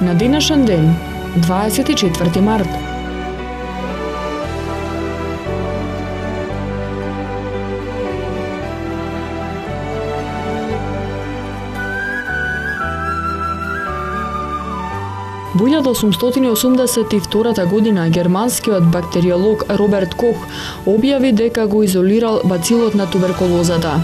На денешен ден, 24 март. Во 1882 година германскиот бактериолог Роберт Кох објави дека го изолирал бацилот на туберкулозата.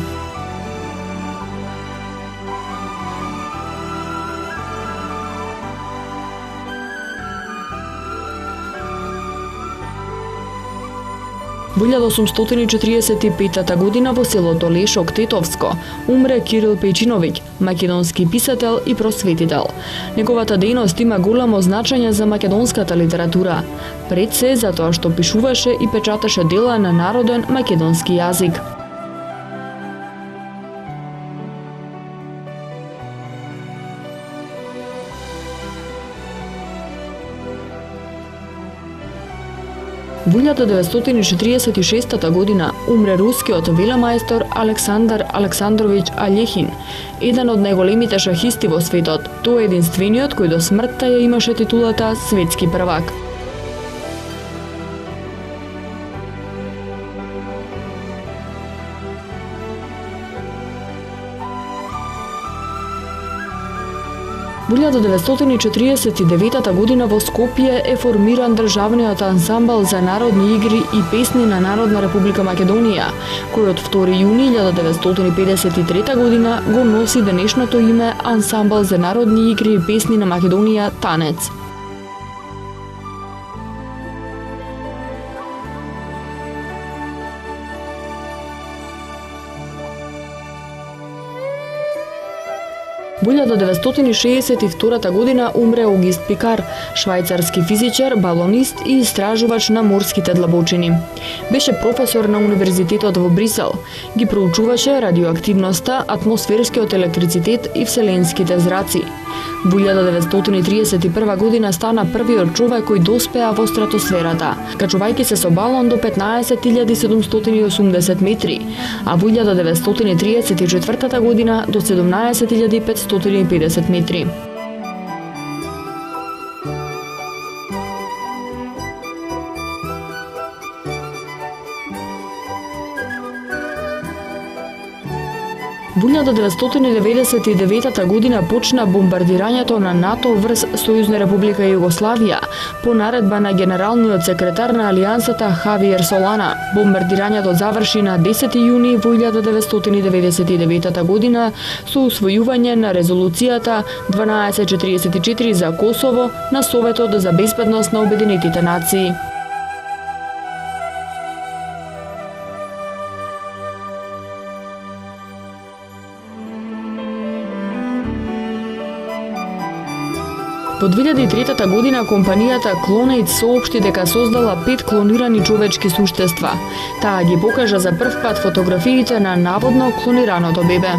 Во 1845 година во селото Лешок, Тетовско, умре Кирил Пејчиновиќ, македонски писател и просветител. Неговата дејност има голямо значење за македонската литература, пред се затоа што пишуваше и печаташе дела на народен македонски јазик. Во 1946 година умре рускиот велемајстор Александар Александровиќ Алехин, еден од најголемите шахисти во светот. Тој е единствениот кој до смртта ја имаше титулата светски првак. Во 1949 година во Скопје е формиран државниот ансамбл за народни игри и песни на Народна република Македонија, кој од 2 јуни 1953 година го носи денешното име Ансамбл за народни игри и песни на Македонија Танец. Во 1962 година умре Огист Пикар, швајцарски физичар, балонист и истражувач на морските длабочини. Беше професор на Универзитетот во Брисел. Ги проучуваше радиоактивноста, атмосферскиот електрицитет и вселенските зраци. Во 1931 година стана првиот човек кој доспеа во стратосферата, качувајќи се со балон до 15.780 метри, а во 1934 година до 17.550 метри. Во 1999 година почна бомбардирањето на НАТО врз Сојузна република Југославија по наредба на генералниот секретар на Алијансата Хавиер Солана. Бомбардирањето заврши на 10 јуни во 1999 година со усвојување на резолуцијата 1244 за Косово на Советот за безбедност на Обединетите нации. Во 2003 година компанијата Clonate соопшти дека создала 5 клонирани човечки суштества. Таа ги покажа за прв пат фотографиите на наводно клонираното бебе.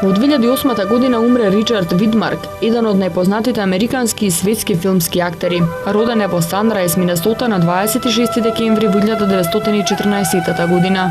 Во 2008 година умре Ричард Видмарк, еден од најпознатите американски и светски филмски актери. Роден е во Санрајз, Минесота на 26 декември во 1914 година.